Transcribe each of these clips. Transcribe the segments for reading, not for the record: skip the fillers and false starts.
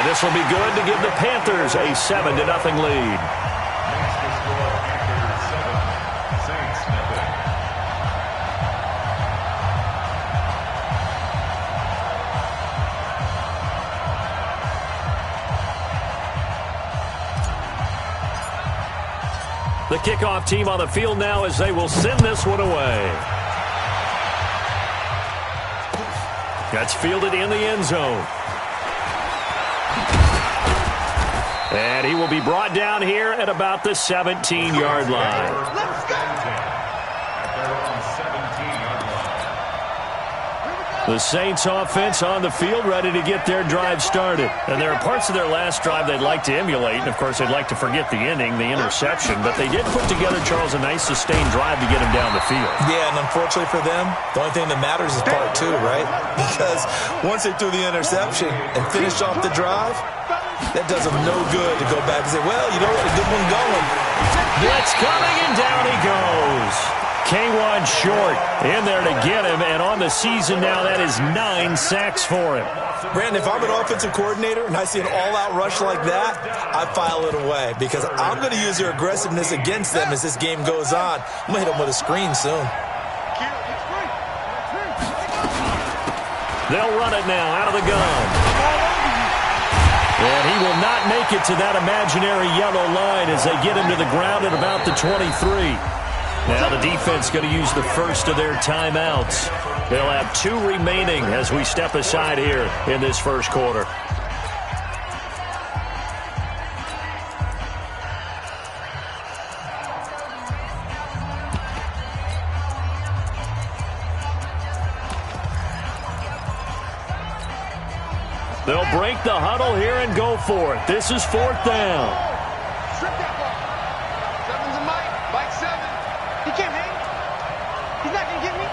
this will be good to give the Panthers a 7-0 lead. The kickoff team on the field now as they will send this one away. That's fielded in the end zone. And he will be brought down here at about the 17-yard line. Let's go! The Saints offense on the field ready to get their drive started. And there are parts of their last drive they'd like to emulate. And, of course, they'd like to forget the ending, the interception. But they did put together, Charles, a nice sustained drive to get him down the field. Yeah, and unfortunately for them, the only thing that matters is part two, right? Because once they threw the interception and finished off the drive, that does them no good to go back and say, well, you know what, a good one going. Blitz coming, and down he goes. K1 short in there to get him, and on the season now, that is 9 sacks for him. Brandon, if I'm an offensive coordinator and I see an all-out rush like that, I file it away because I'm going to use their aggressiveness against them as this game goes on. I'm going to hit them with a screen soon. They'll run it now out of the gun. And he will not make it to that imaginary yellow line as they get him to the ground at about the 23. Now the defense going to use the first of their timeouts. They'll have 2 remaining as we step aside here in this first quarter. They'll break the huddle here and go for it. This is 4th down. Strip that ball. 7's a Mike. Mike 7. He can't hang. He's not going to get me.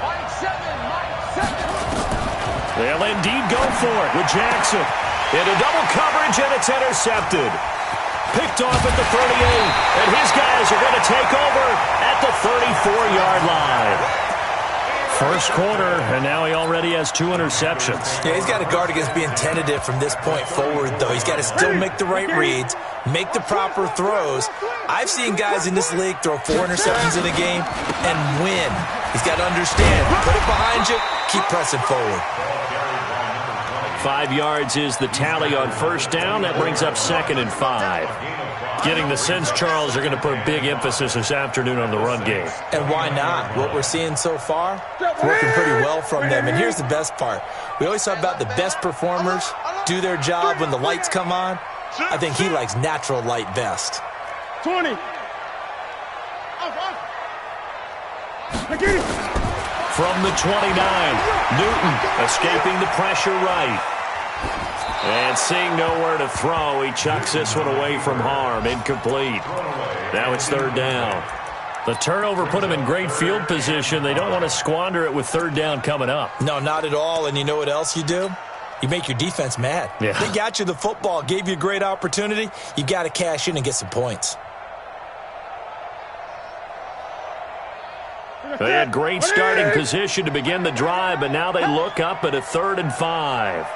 Mike 7. Mike 7. They'll indeed go for it with Jackson. Into double coverage, and it's intercepted. Picked off at the 38. And his guys are going to take over at the 34-yard line. First quarter, and now he already has 2 interceptions. Yeah, he's got to guard against being tentative from this point forward, though. He's got to still make the right reads, make the proper throws. I've seen guys in this league throw 4 interceptions in a game and win. He's got to understand, put it behind you, keep pressing forward. 5 yards is the tally on first down. That brings up 2nd and 5. Getting the sense, Charles, are going to put big emphasis this afternoon on the run game. And why not? What we're seeing so far, working pretty well from them. And here's the best part. We always talk about the best performers do their job when the lights come on. I think he likes natural light best. 20. From the 29, Newton escaping the pressure right. And seeing nowhere to throw, he chucks this one away from harm. Incomplete. Now it's 3rd down. The turnover put him in great field position. They don't want to squander it with 3rd down coming up. No, not at all. And you know what else you do? You make your defense mad. Yeah. They got you the football, gave you a great opportunity. You got to cash in and get some points. They had great starting position to begin the drive, but now they look up at a 3rd and 5.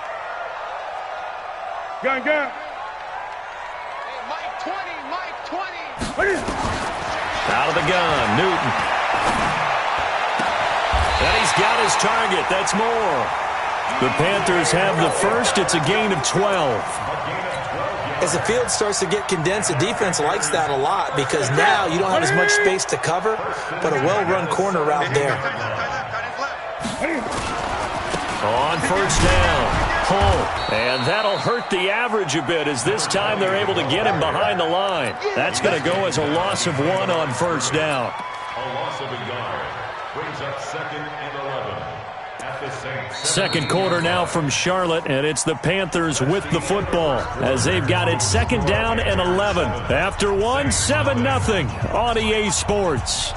Gun. Hey, Mike 20, Mike 20. Out of the gun, Newton. And he's got his target. That's more. The Panthers have the first. It's a gain of 12. As the field starts to get condensed, the defense likes that a lot because now you don't have as much space to cover, but a well-run corner route there. On first down. Pull, and that'll hurt the average a bit as this time they're able to get him behind the line. That's going to go as a loss of 1 on first down. A loss of a yard brings up 2nd and 11 at the Saints. Second quarter now from Charlotte, and it's the Panthers with the football as they've got it 2nd down and 11. After 1, 7-0 on EA Sports.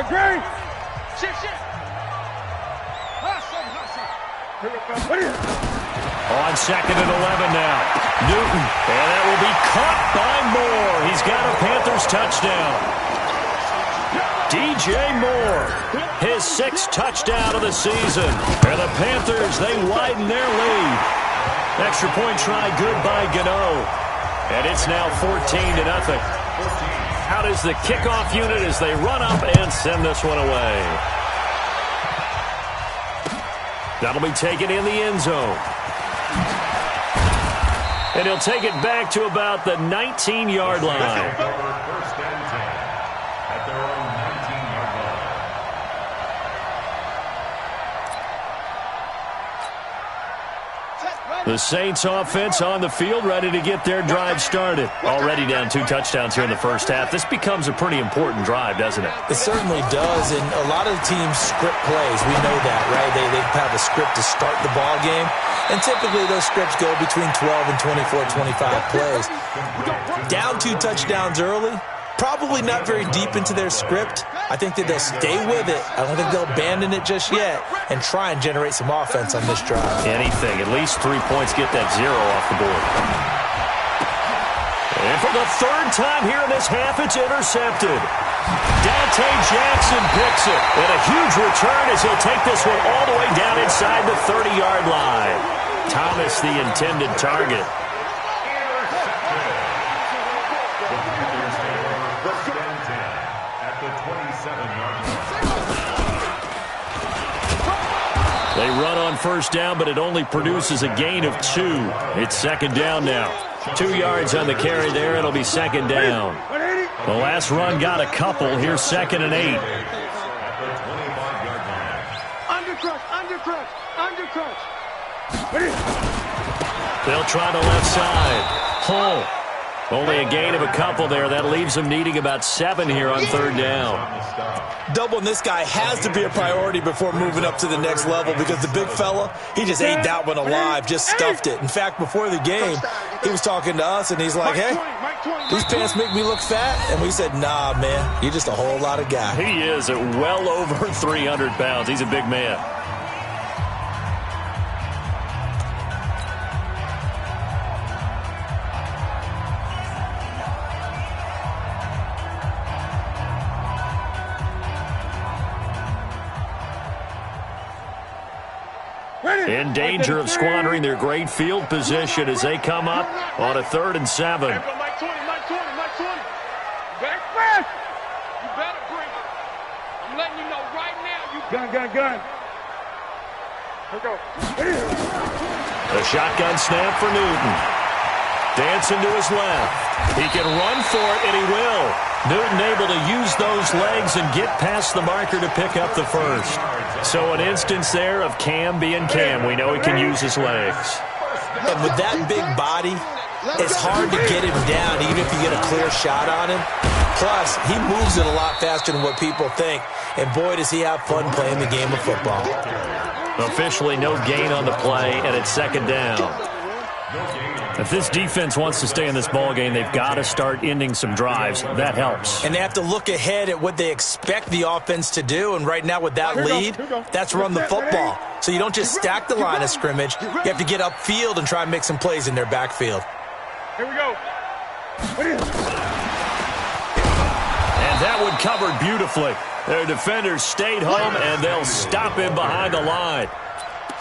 Great. Shit. On 2nd and 11 now. Newton, and that will be caught by Moore. He's got a Panthers touchdown. DJ Moore, his 6th touchdown of the season. And the Panthers, they widen their lead. Extra point try good by Gano. And it's now 14-0. Out is the kickoff unit as they run up and send this one away. That'll be taken in the end zone. And he'll take it back to about the 19-yard line. First and 10 at their own 19-yard line. The Saints offense on the field, ready to get their drive started. Already down 2 touchdowns here in the first half. This becomes a pretty important drive, doesn't it? It certainly does, and a lot of the teams script plays. We know that, right? They have a script to start the ball game, and typically those scripts go between 12 and 24, 25 plays. Down 2 touchdowns early, probably not very deep into their script. I think that they'll stay with it. I don't think they'll abandon it just yet and try and generate some offense on this drive. Anything, at least 3 points, get that 0 off the board. And for the 3rd time here in this half, it's intercepted. Dante Jackson picks it. And a huge return as he'll take this one all the way down inside the 30-yard line. Thomas, the intended target. They run on first down, but it only produces a gain of 2. It's 2nd down now. 2 yards on the carry there. It'll be 2nd down. The last run got a couple. Here's 2nd and 8. Undercrush. They'll try the left side. Hull. Only a gain of a couple there. That leaves them needing about 7 here on 3rd down. Doubling this guy has to be a priority before moving up to the next level because the big fella, he just ate that one alive, just stuffed it. In fact, before the game, he was talking to us, and he's like, hey, these pants make me look fat? And we said, nah, man, you're just a whole lot of guy. He is at well over 300 pounds. He's a big man. In danger of squandering their great field position as they come up on a 3rd and 7. Mike 20. You better bring it. I'm letting you know right now. Gun. Here we go. The shotgun snap for Newton. Dancing to his left. He can run for it, and he will. Newton able to use those legs and get past the marker to pick up the first. So an instance there of Cam being Cam. We know he can use his legs. And with that big body, it's hard to get him down even if you get a clear shot on him. Plus, he moves it a lot faster than what people think. And boy, does he have fun playing the game of football. Officially no gain on the play, and it's 2nd down. If this defense wants to stay in this ball game, they've got to start ending some drives. That helps. And they have to look ahead at what they expect the offense to do. And right now with that lead, that's run the football. So you don't just stack the line of scrimmage. You have to get upfield and try and make some plays in their backfield. Here we go. And that one covered beautifully. Their defenders stayed home, and they'll stop him behind the line.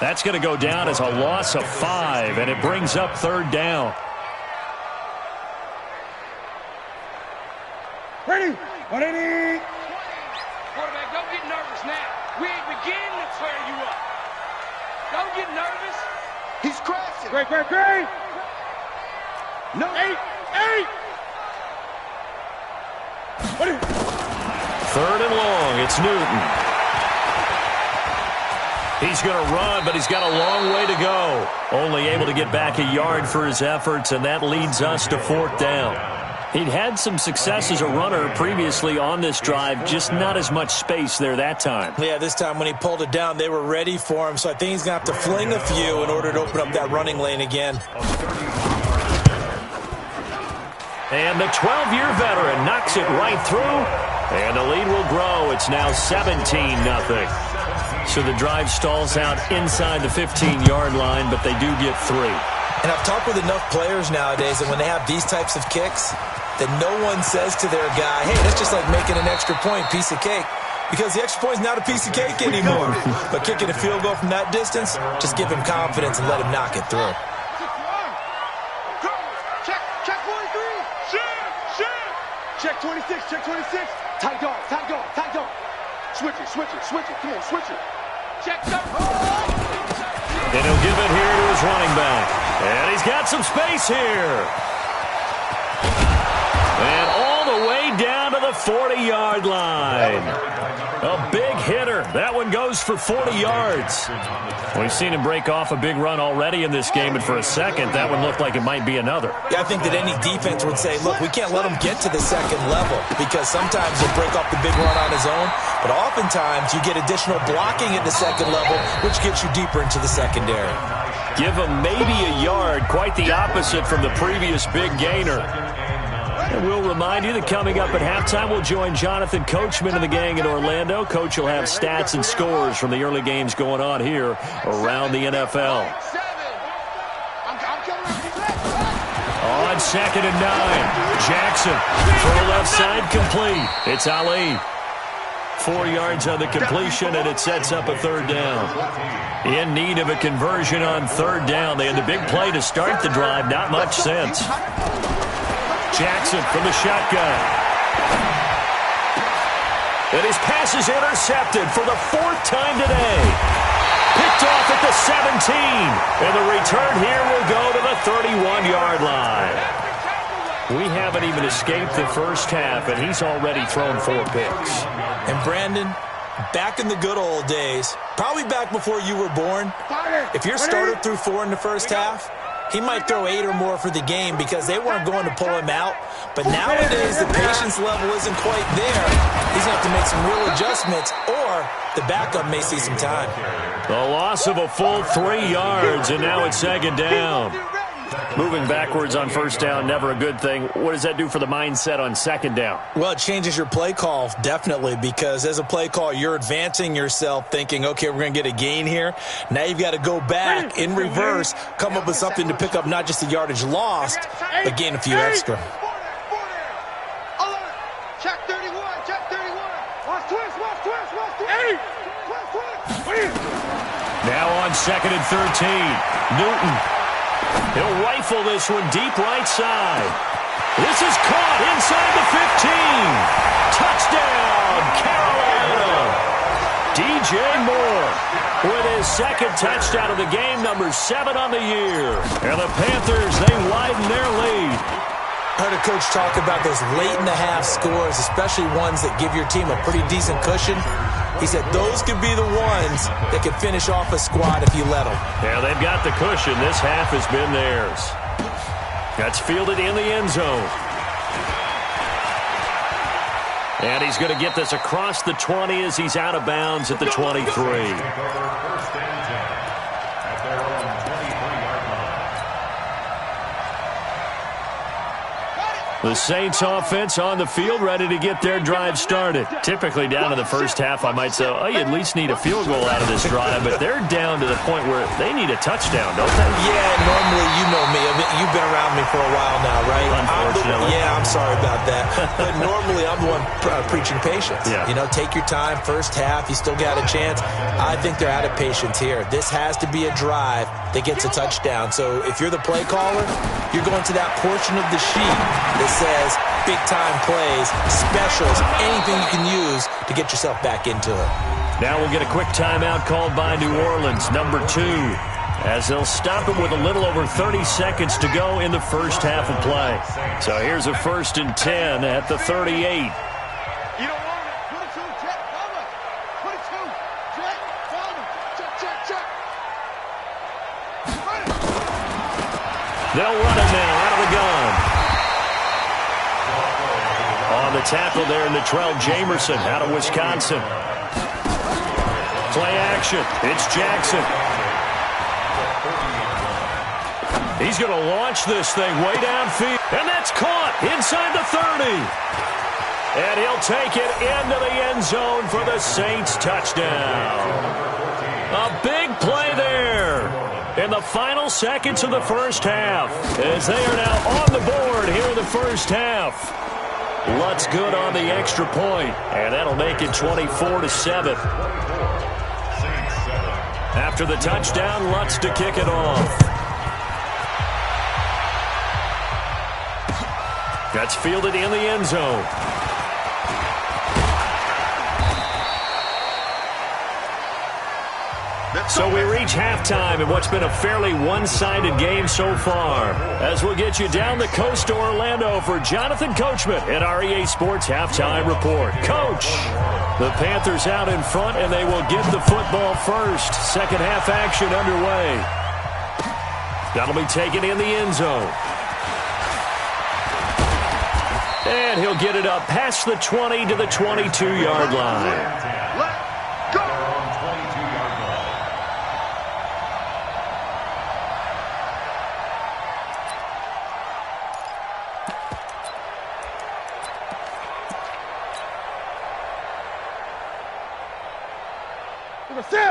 That's going to go down as a loss of 5, and it brings up 3rd down. Ready. Quarterback, don't get nervous now. We ain't beginning to tear you up. Don't get nervous. He's crashing. Great. No. 8. 3rd and long. It's Newton. He's going to run, but he's got a long way to go. Only able to get back a yard for his efforts, and that leads us to 4th down. He'd had some success as a runner previously on this drive, just not as much space there that time. Yeah, this time when he pulled it down, they were ready for him, so I think he's going to have to fling a few in order to open up that running lane again. And the 12-year veteran knocks it right through, and the lead will grow. It's now 17-0. So the drive stalls out inside the 15-yard line, but they do get 3. And I've talked with enough players nowadays that when they have these types of kicks, that no one says to their guy, hey, that's just like making an extra point, piece of cake. Because the extra point is not a piece of cake anymore. But kicking a field goal from that distance, just give him confidence and let him knock it through. Check 26, check 26. Tight guard, tight guard, tight guard. Switch it, switch it, switch it. Come on, switch it. Check. And he'll give it here to his running back. And he's got some space here. And all the way down to the 40-yard line. A big hitter. That one goes for 40 yards. We've seen him break off a big run already in this game, and for a second, that one looked like it might be another. Yeah, I think that any defense would say, look, we can't let him get to the second level because sometimes he'll break off the big run on his own, but oftentimes you get additional blocking at the second level, which gets you deeper into the secondary. Give him maybe a yard, quite the opposite from the previous big gainer. And we'll remind you that coming up at halftime, we'll join Jonathan Coachman and the gang in Orlando. Coach will have stats and scores from the early games going on here around the NFL. On 2nd and 9, Jackson throw left side complete. It's Ali. 4 yards on the completion, and it sets up a third down. In need of a conversion on third down. They had the big play to start the drive. Not much sense. Jackson from the shotgun. And his pass is intercepted for the 4th time today. Picked off at the 17. And the return here will go to the 31-yard line. We haven't even escaped the first half, and he's already thrown 4 picks. And Brandon, back in the good old days, probably back before you were born, if your starter threw 4 in the first half, he might throw 8 or more for the game because they weren't going to pull him out. But nowadays, the patience level isn't quite there. He's going to have to make some real adjustments, or the backup may see some time. The loss of a full 3 yards, and now it's 2nd down. Moving backwards on first down, never a good thing. What does that do for the mindset on 2nd down? Well, it changes your play call, definitely, because as a play call, you're advancing yourself thinking, okay, we're going to get a gain here. Now you've got to go back in reverse, come up with something to pick up not just the yardage lost, but gain a few extra. Check 31, check 31. Watch twist, watch twist, watch twist. Now on 2nd and 13, Newton. He'll rifle this one deep right side. This is caught inside the 15. Touchdown, Carolina. DJ Moore with his 2nd touchdown of the game, number 7 on the year. And the Panthers, they widen their lead. I heard a coach talk about those late-in-the-half scores, especially ones that give your team a pretty decent cushion. He said those could be the ones that could finish off a squad if you let them. Yeah, they've got the cushion. This half has been theirs. That's fielded in the end zone. And he's going to get this across the 20 as he's out of bounds at the 23. The Saints offense on the field, ready to get their drive started. Typically down in the first half, I might say, oh, you at least need a field goal out of this drive, but they're down to the point where they need a touchdown, don't they? Yeah, normally, you know me. You've been around me for a while now, right? Unfortunately. I'm sorry about that. But normally, I'm the one preaching patience. Yeah. You know, take your time, first half, you still got a chance. I think they're out of patience here. This has to be a drive that gets a touchdown. So if you're the play caller, you're going to that portion of the sheet that says big-time plays, specials, anything you can use to get yourself back into it. Now we'll get a quick timeout called by New Orleans, number 2, as they'll stop it with a little over 30 seconds to go in the first half of play. So here's a 1st and 10 at the 38. You don't want it. 22, check, cover. 22, check, cover. Check, check, check. They'll run it now out of the gun. On the tackle there, Natrell Jamerson out of Wisconsin. Play action. It's Jackson. He's going to launch this thing way downfield. And that's caught inside the 30. And he'll take it into the end zone for the Saints touchdown. A big play there. in the final seconds of the first half, as they are now on the board here in the first half. Lutz good on the extra point, and that'll make it 24-7. After the touchdown, Lutz to kick it off. That's fielded in the end zone. So we reach halftime in what's been a fairly one-sided game so far. As we'll get you down the coast to Orlando for Jonathan Coachman at our EA Sports Halftime Report. Coach, the Panthers out in front, and they will get the football first. Second half action underway. That'll be taken in the end zone. And he'll get it up past the 20 to the 22-yard line.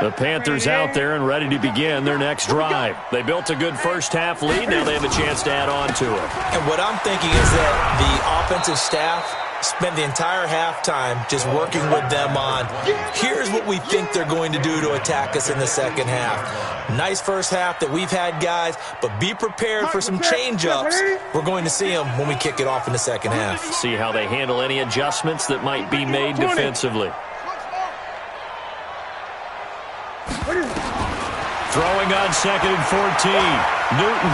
The Panthers out there and ready to begin their next drive. They built a good first-half lead. Now they have a chance to add on to it. And what I'm thinking is that the offensive staff spent the entire halftime just working with them on, here's what we think they're going to do to attack us in the second half. Nice first half that we've had, guys, but be prepared for some change-ups. We're going to see them when we kick it off in the second half. See how they handle any adjustments that might be made defensively. Throwing on 2nd and 14. Newton.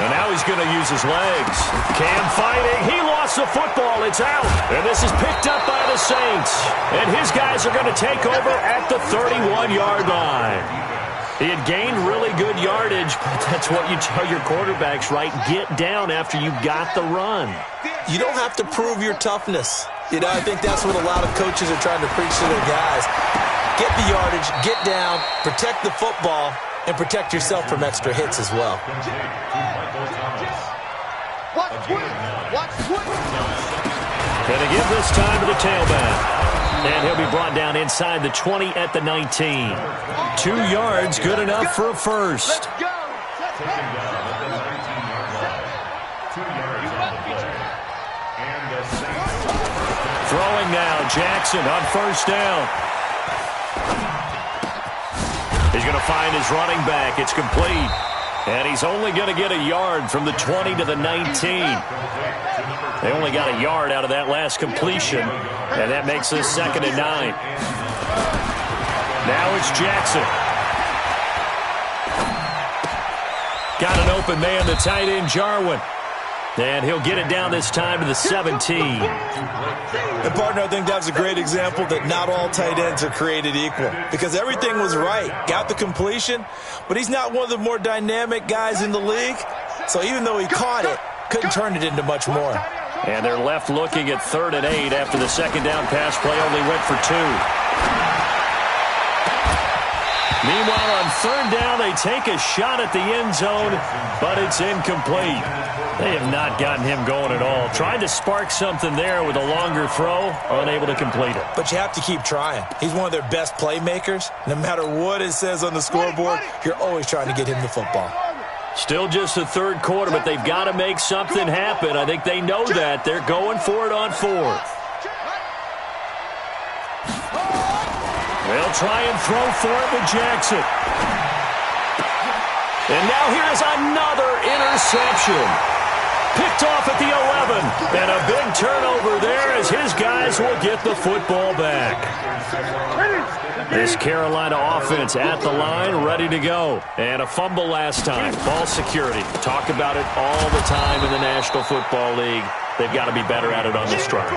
And now he's going to use his legs. Cam fighting. He lost the football. It's out. And this is picked up by the Saints. And his guys are going to take over at the 31-yard line. He had gained really good yardage, but that's what you tell your quarterbacks, right? Get down after you got the run. You don't have to prove your toughness. You know, I think that's what a lot of coaches are trying to preach to their guys. Get the yardage, get down, protect the football, and protect yourself from extra hits as well. Going to give this time to the tailback. And he'll be brought down inside the 20 at the 19. 2 yards, good enough for a first. Throwing now, Jackson on first down. He's going to find his running back. It's complete. And he's only going to get a yard from the 20 to the 19. They only got a yard out of that last completion, and that makes this 2nd and 9. Now it's Jackson. Got an open man, the tight end, Jarwin. And he'll get it down this time to the 17. And, partner, I think that was a great example that not all tight ends are created equal, because everything was right. Got the completion, but he's not one of the more dynamic guys in the league. So even though he caught it, couldn't turn it into much more. And they're left looking at 3rd and 8 after the second down pass play only went for 2. Meanwhile, on 3rd down, they take a shot at the end zone, but it's incomplete. They have not gotten him going at all. Tried to spark something there with a longer throw, unable to complete it. But you have to keep trying. He's one of their best playmakers. No matter what it says on the scoreboard, you're always trying to get him the football. Still just the 3rd quarter, but they've got to make something happen. I think they know that. They're going for it on 4th. They'll try and throw for it with Jackson. And now here's another interception. Picked off at the 11. And a big turnover there as his guys will get the football back. This Carolina offense at the line, ready to go. And a fumble last time. Ball security. Talk about it all the time in the National Football League. They've got to be better at it on this drive.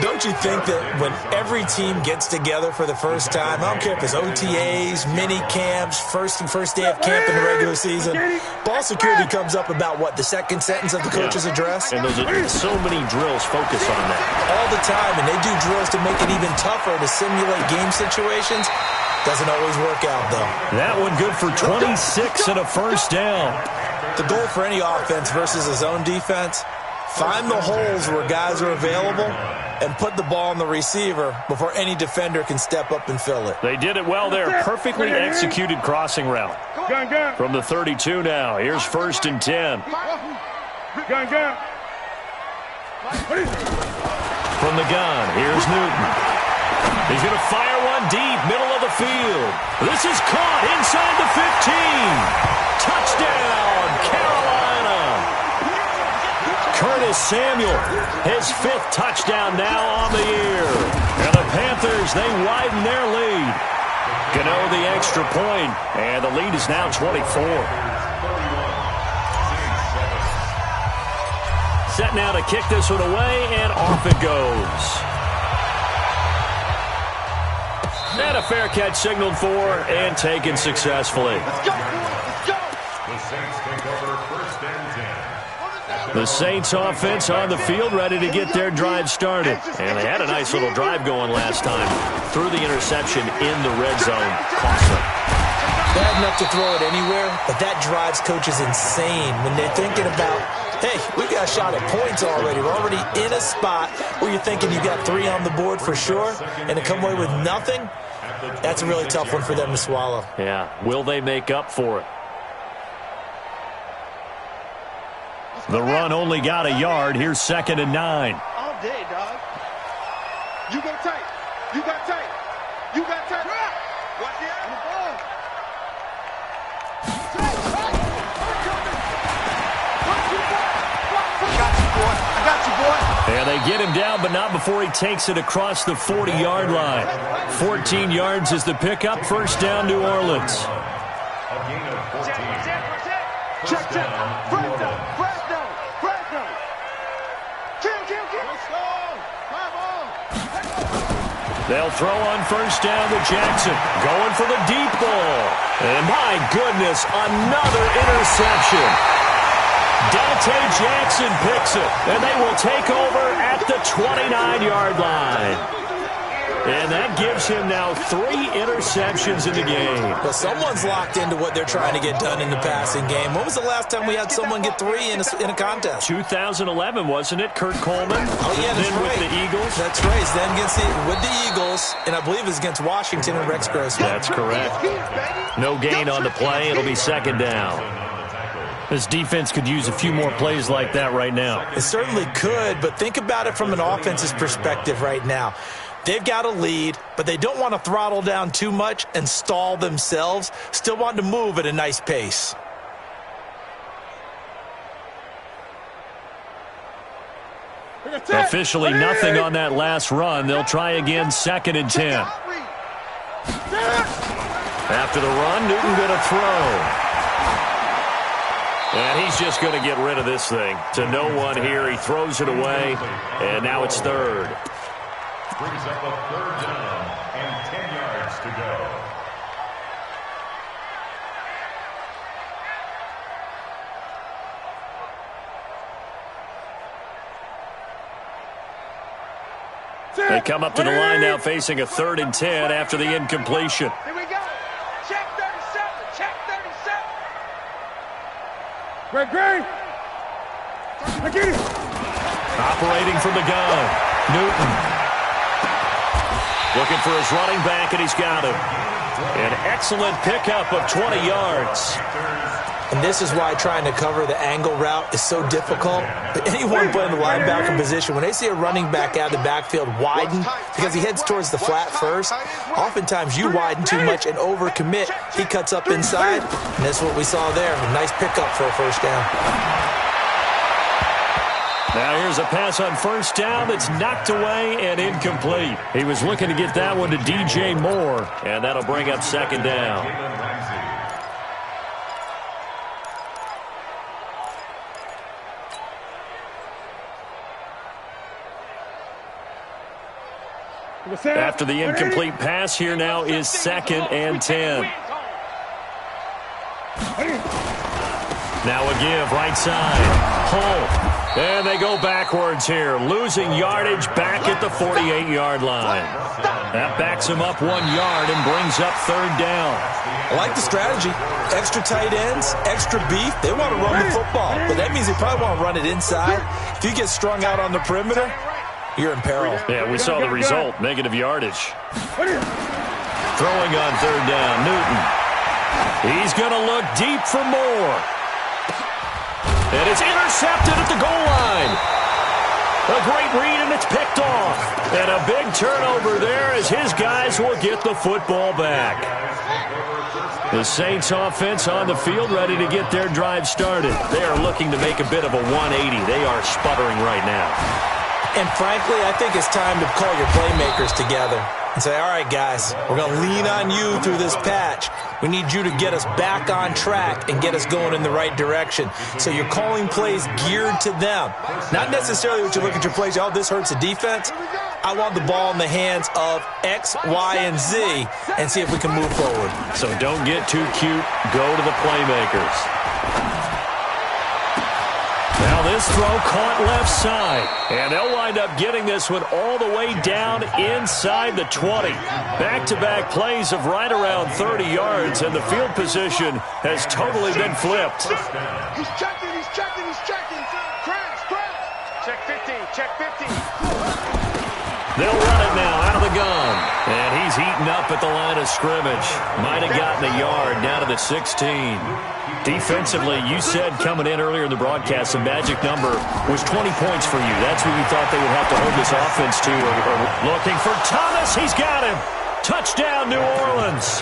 Don't you think that when every team gets together for the first time, I don't care if it's OTAs, mini camps, first day of camp in the regular season, ball security comes up about, what, the second sentence of the coach's address? And those are so many drills focus on that. All the time, and they do drills to make it even tougher to simulate game situations. Doesn't always work out, though. That one good for 26 and a first down. The goal for any offense versus a zone defense Find the holes where guys are available and put the ball on the receiver before any defender can step up and fill it. They did it well there. Perfectly executed crossing route. From the 32 now. Here's 1st and 10. From the gun, here's Newton. He's going to fire one deep, middle of the field. This is caught inside the 15. Touchdown, Carolina. Curtis Samuel, his 5th touchdown now on the year. And the Panthers, they widen their lead. Gano the extra point, and the lead is now 24. Set now to kick this one away, and off it goes. And a fair catch signaled for and taken successfully. Let's go. Let's go. The Saints take over 1st and 10. The Saints offense on the field, ready to get their drive started. And they had a nice little drive going last time. Threw the interception in the red zone. Costly. Bad enough to throw it anywhere, but that drives coaches insane when they're thinking about, hey, we've got a shot at points already. We're already in a spot where you're thinking you got 3 on the board for sure, and to come away with nothing, that's a really tough one for them to swallow. Yeah, will they make up for it? The run only got a yard. Here's 2nd and 9. All day, dog. You go tight. You got tight. You got tight. Watch the ball. I got you, boy. And they get him down, but not before he takes it across the 40-yard line. 14 yards is the pickup. 1st down, New Orleans. A gain of 14. Check. Fresno. Kill. Let's go. They'll throw on 1st down to Jackson. Going for the deep ball. And my goodness, another interception. Dante Jackson picks it, and they will take over at the 29-yard line. And that gives him now 3 interceptions in the game. Well, someone's locked into what they're trying to get done in the passing game. When was the last time we had someone get 3 in a contest? 2011, wasn't it? Kurt Coleman. Oh, yeah, that's then right. With the Eagles. That's right. Then with the Eagles, and I believe it's against Washington and Rex Grossman. That's correct. No gain on the play. It'll be 2nd down. This defense could use a few more plays like that right now. It certainly could, but think about it from an offense's perspective right now. They've got a lead, but they don't want to throttle down too much and stall themselves. Still want to move at a nice pace. Officially nothing on that last run. They'll try again, 2nd and 10. After the run, Newton going to throw. And he's just going to get rid of this thing. To no one here. He throws it away, and now it's 3rd. Brings up a 3rd down and 10 yards to go. They come up to the line now facing a 3rd and 10 after the incompletion. Here we go. Check 37. Check 37. Great. I get it. Operating from the gun. Newton. Looking for his running back, and he's got him. An excellent pickup of 20 yards. And this is why trying to cover the angle route is so difficult. But anyone playing the linebacker position, when they see a running back out of the backfield widen, because he heads towards the flat first, oftentimes you widen too much and overcommit. He cuts up inside, and that's what we saw there. A nice pickup for a 1st down. Now here's a pass on 1st down that's knocked away and incomplete. He was looking to get that one to DJ Moore, and that'll bring up 2nd down. After the incomplete pass, here now is 2nd and 10. Now a give right side. Hull. And they go backwards here, losing yardage back at the 48-yard line. That backs him up 1 yard and brings up third down. I like the strategy. Extra tight ends, extra beef. They want to run the football, but that means they probably want to run it inside. If you get strung out on the perimeter, you're in peril. Yeah, we saw the result, negative yardage. Throwing on third down, Newton. He's going to look deep for more. And it's intercepted at the goal line. A great read, and it's picked off. And a big turnover there as his guys will get the football back. The Saints offense on the field ready to get their drive started. They are looking to make a bit of a 180. They are sputtering right now. And frankly, I think it's time to call your playmakers together and say, all right, guys, we're going to lean on you through this patch. We need you to get us back on track and get us going in the right direction. So you're calling plays geared to them. Not necessarily what you look at your plays, oh, this hurts the defense. I want the ball in the hands of X, Y, and Z and see if we can move forward. So don't get too cute. Go to the playmakers. Now this throw caught left side. And they'll wind up getting this one all the way down inside the 20. Back-to-back plays of right around 30 yards, and the field position has totally been flipped. He's checking, he's checking, he's checking. Crash, crash. Check 15, check 15. They'll run it now out of the gun. And he's heating up at the line of scrimmage. Might have gotten a yard down to the 16. Defensively, you said coming in earlier in the broadcast, the magic number was 20 points for you. That's what you thought they would have to hold this offense to. Looking for Thomas. He's got him. Touchdown, New Orleans.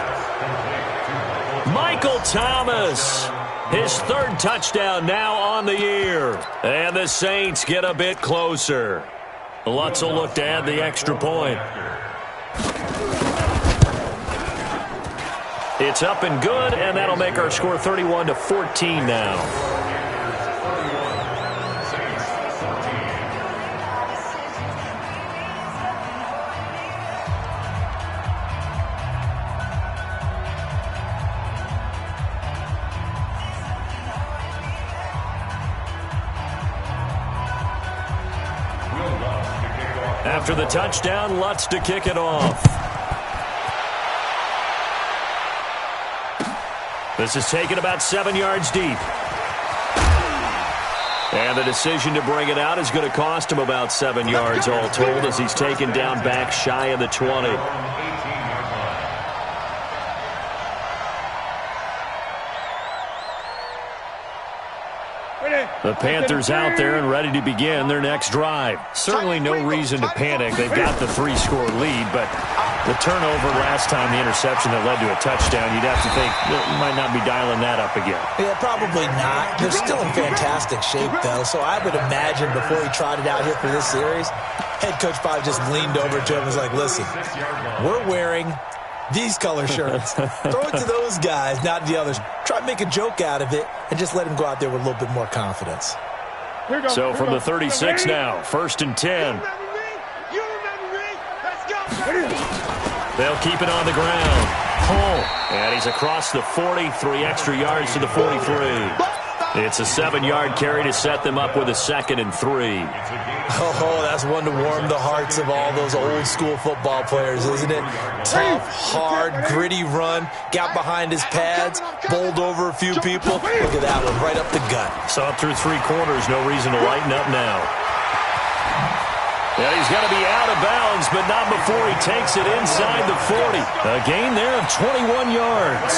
Michael Thomas. His third touchdown now on the year. And the Saints get a bit closer. Lutz will look to add the extra point. It's up and good, and that'll make our score 31-14 now. After the touchdown, Lutz to kick it off. This is taken about 7 yards deep. And the decision to bring it out is going to cost him about 7 yards all told as he's taken down back shy of the 20. The Panthers out there and ready to begin their next drive. Certainly no reason to panic. They've got the 3-score lead, but the turnover last time, the interception that led to a touchdown, you'd have to think you might not be dialing that up again. Yeah, probably not. They're still in fantastic shape, though, so I would imagine before he trotted out here for this series, head coach probably just leaned over to him and was like, listen, we're wearing these color shirts. Throw it to those guys, not the others. Try to make a joke out of it and just let him go out there with a little bit more confidence. So from the 36 now, 1st and 10. They'll keep it on the ground. Hull. And he's across the 40, 3 extra yards to the 43. It's a 7-yard carry to set them up with a 2nd and 3. Oh, that's one to warm the hearts of all those old-school football players, isn't it? Tough, hard, gritty run, got behind his pads, bowled over a few people. Look at that one, right up the gut. Saw it through 3 quarters, no reason to lighten up now. Yeah, he's going to be out of bounds, but not before he takes it inside the 40. A gain there of 21 yards.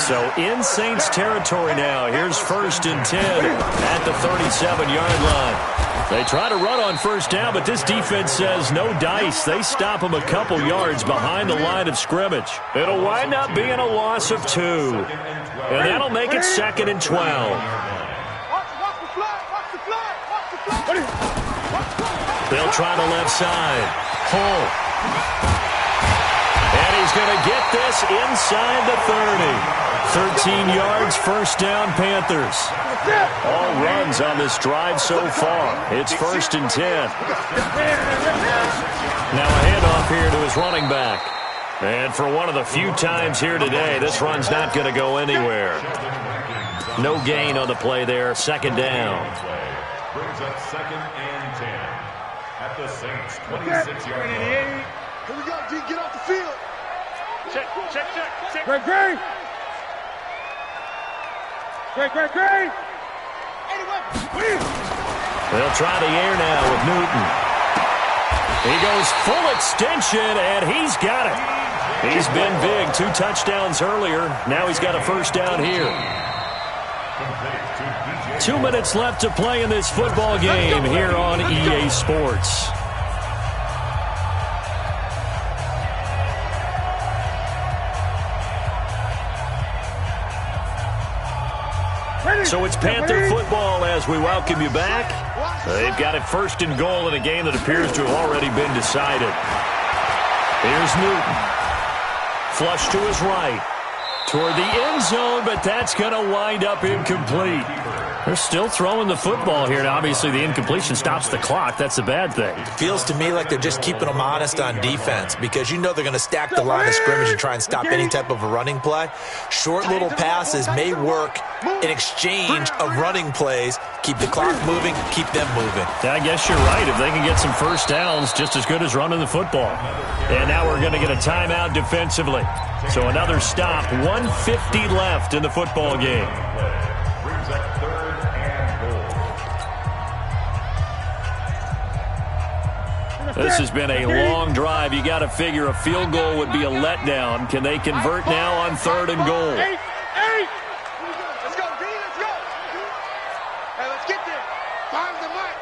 So in Saints territory now. Here's 1st and 10 at the 37-yard line. They try to run on 1st down, but this defense says no dice. They stop them a couple yards behind the line of scrimmage. It'll wind up being a loss of 2. And that'll make it 2nd and 12. They'll try the left side. Hull. And he's going to get this inside the 30. 13 yards, 1st down, Panthers. All runs on this drive so far. It's 1st and 10. Now a handoff here to his running back. And for one of the few times here today, this run's not going to go anywhere. No gain on the play there. Second down. Brings up 2nd and 10 at the Saints 26-yard line. Here we go, D. Get off the field. Check. Great. They'll try the air now with Newton. He goes full extension, and he's got it. He's been big. 2 touchdowns earlier. Now he's got a first down here. 2 minutes left to play in this football game here on EA Sports. So it's Panther football as we welcome you back. They've got it 1st and goal in a game that appears to have already been decided. Here's Newton. Flush to his right. Toward the end zone, but that's going to wind up incomplete. They're still throwing the football here. Now, obviously, the incompletion stops the clock. That's a bad thing. Feels to me like they're just keeping them honest on defense because you know they're going to stack the line of scrimmage and try and stop any type of a running play. Short little passes may work in exchange of running plays. Keep the clock moving, keep them moving. I guess you're right. If they can get some first downs, just as good as running the football. And now we're going to get a timeout defensively. So another stop, 1:50 left in the football game. Brings up 3rd and goal. This has been a long drive. You got to figure a field goal would be a letdown. Can they convert now on 3rd and goal? Let's go, D. Let's go. Hey, let's get there. Find the mic.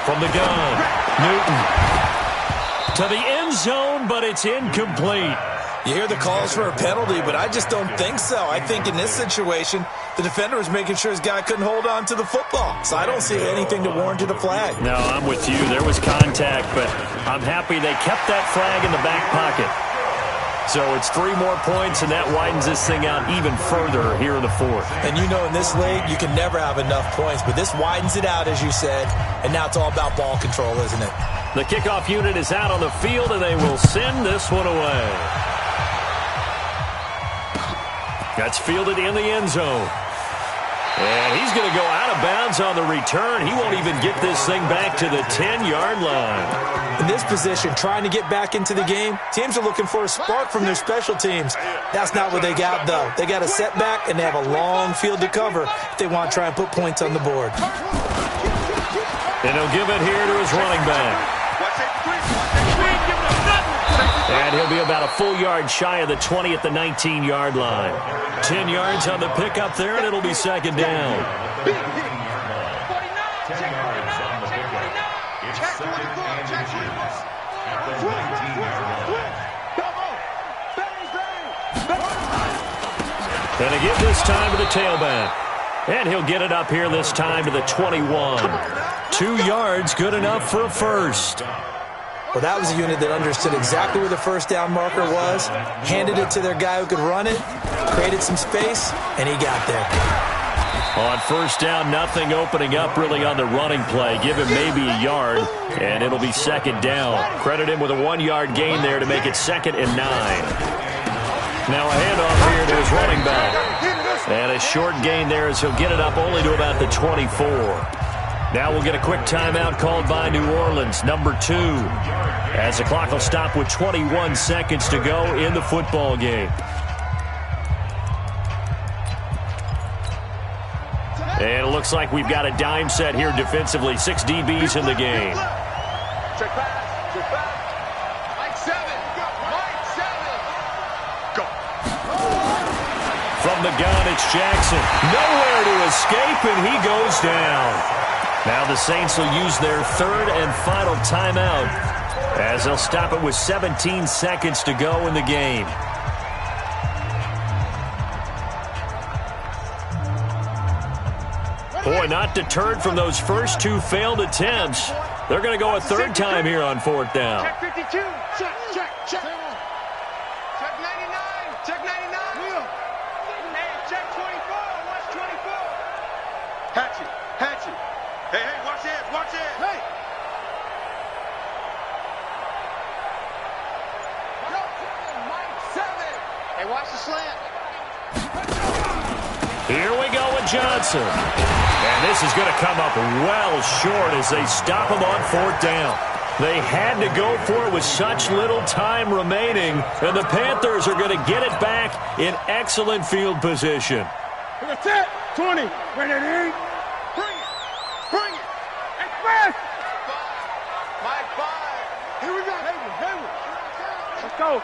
From the gun, Newton. To the end zone, but it's incomplete. You hear the calls for a penalty, but I just don't think so. I think in this situation, the defender was making sure his guy couldn't hold on to the football. So I don't see anything to warrant a flag. No, I'm with you. There was contact, but I'm happy they kept that flag in the back pocket. So it's 3 more points, and that widens this thing out even further here in the 4th. And you know in this league, you can never have enough points, but this widens it out, as you said, and now it's all about ball control, isn't it? The kickoff unit is out on the field, and they will send this one away. That's fielded in the end zone. And he's going to go out of bounds on the return. He won't even get this thing back to the 10-yard line. In this position, trying to get back into the game, teams are looking for a spark from their special teams. That's not what they got, though. They got a setback, and they have a long field to cover if they want to try and put points on the board. And he'll give it here to his running back. And he'll be about a full yard shy of the 20 at the 19-yard line. 10 yards on the pickup there, and it'll be 2nd down. And again this time to the tailback. And he'll get it up here this time to the 21. 2 yards, good enough for a first. Well, that was a unit that understood exactly where the first down marker was, handed it to their guy who could run it, created some space, and he got there. On first down, nothing opening up really on the running play. Give him maybe a yard, and it'll be 2nd down. Credit him with a 1-yard gain there to make it 2nd and 9. Now a handoff here to his running back. And a short gain there as he'll get it up only to about the 24. Now we'll get a quick timeout called by New Orleans, number 2, as the clock will stop with 21 seconds to go in the football game. And it looks like we've got a dime set here defensively. 6 DBs in the game. Check back. Mike 7. Go. From the gun, it's Jackson. Nowhere to escape, and he goes down. Now the Saints will use their 3rd and final timeout as they'll stop it with 17 seconds to go in the game. Boy, not deterred from those first 2 failed attempts. They're going to go a 3rd time here on 4th down. Check 52. Check. Check 99. Check 99. Hey, check 24. Watch 24. Hatchet. Hey, watch it. Hey. Hey, watch the slant. Here we go with Johnson. And this is going to come up well short as they stop him on 4th down. They had to go for it with such little time remaining, and the Panthers are going to get it back in excellent field position. That's it. 20. Ready? Bring it. Bring it. Express. 5. Here we go. Hayward. Let's go.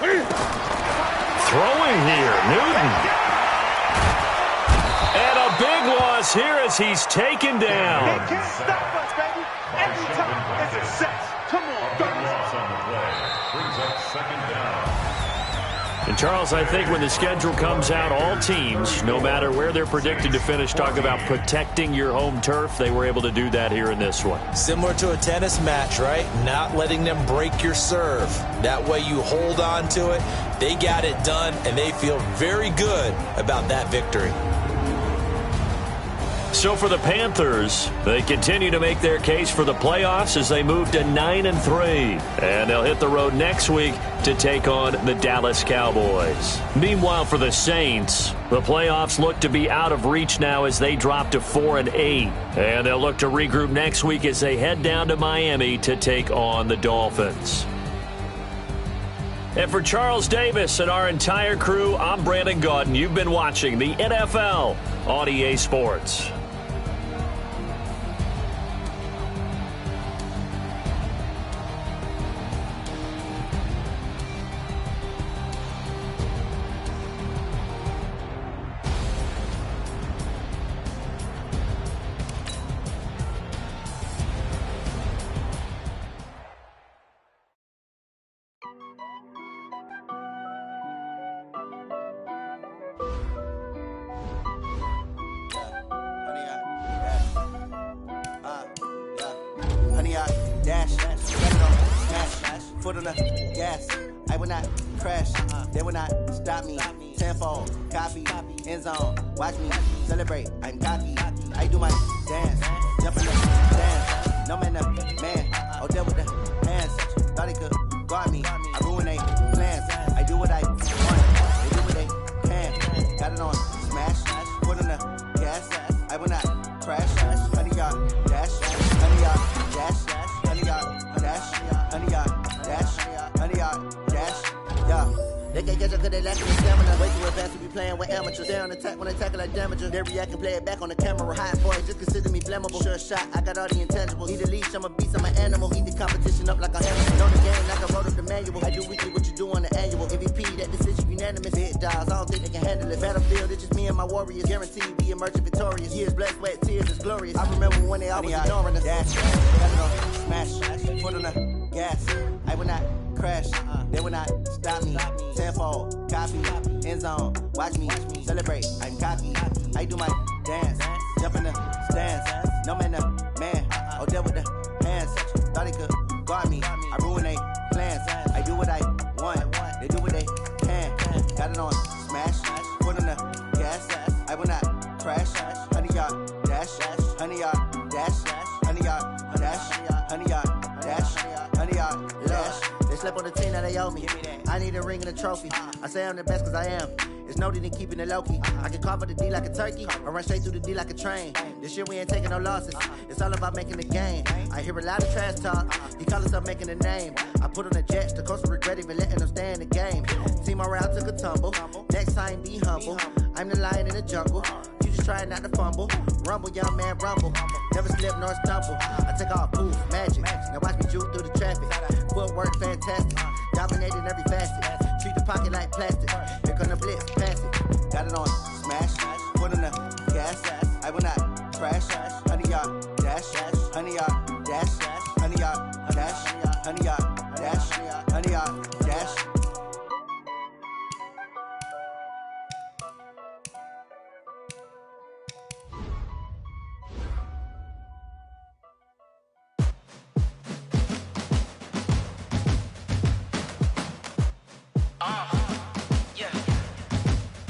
Throwing here, Newton. And a big loss here as he's taken down. They can't stop us, baby. Every time it's a success. Come on, baby. Loss on the play. Brings up 2nd down. And, Charles, I think when the schedule comes out, all teams, no matter where they're predicted to finish, talk about protecting your home turf. They were able to do that here in this one. Similar to a tennis match, right? Not letting them break your serve. That way you hold on to it. They got it done, and they feel very good about that victory. So for the Panthers, they continue to make their case for the playoffs as they move to 9-3. And they'll hit the road next week to take on the Dallas Cowboys. Meanwhile, for the Saints, the playoffs look to be out of reach now as they drop to 4-8. And they'll look to regroup next week as they head down to Miami to take on the Dolphins. And for Charles Davis and our entire crew, I'm Brandon Gaudin. You've been watching the NFL on EA Sports. Foot on the gas, I will not crash, they will not stop me. Tenfold, copy, end zone, watch me celebrate. I'm cocky, I do my dance, jump in the dance. No man, oh, there with the hands. Thought he could guard me, I ruin they plans. I do what I want, they do what they can. Got it on smash, foot on the gas, I will not crash. 100 yard dash, 100 yard dash, 100 yard dash, 100 yard. They can't catch up cause they lacking the stamina. Way too advanced to be playing with amateurs. They on attack when they tackle like damager. They react and play it back on the camera. Hot boy, just consider me flammable. Sure shot, I got all the intangibles. Need a leash, I'm a beast, I'm an animal. Eat the competition up like a hammer. Know the game like I wrote up the manual. I do weekly what you do on the annual. MVP, that decision unanimous. Hit dials, I don't think they can handle it. Battlefield, it's just me and my warriors. Guaranteed be emerging victorious. Years, blood, sweat, tears, it's glorious. I remember when they always ignoring us. Dash, smash, foot on the gas. I will not crash, they will not stop me. Tenfold, copy, end zone, watch me celebrate. I'm cocky, I do my dance, jump in the stands. No man, oh, there with the hands. Thought he could guard me, I ruin they plans. I do what I want, they do what they can. Got it on smash, foot on the gas. I will not crash. 100 yard dash, 100 yard dash, 100 yard dash, 100 yard dash, 100 yard dash. They slept on the team that they owe me. I need a ring and a trophy. I say I'm the best cause I am. It's no need in keeping it low-key. I can cover the D like a turkey or run straight through the D like a train. This year we ain't taking no losses. It's all about making the game. I hear a lot of trash talk. He call himself making a name. I put on the Jets. The coach will regret even letting them stay in the game. Team around took a tumble. Next time be humble. I'm the lion in the jungle. You just trying not to fumble. Rumble, young man, rumble. Never slip nor stumble. I take off poof, magic. Now watch me juke through the traffic. Footwork fantastic. Dominating every facet. Treat the pocket like plastic.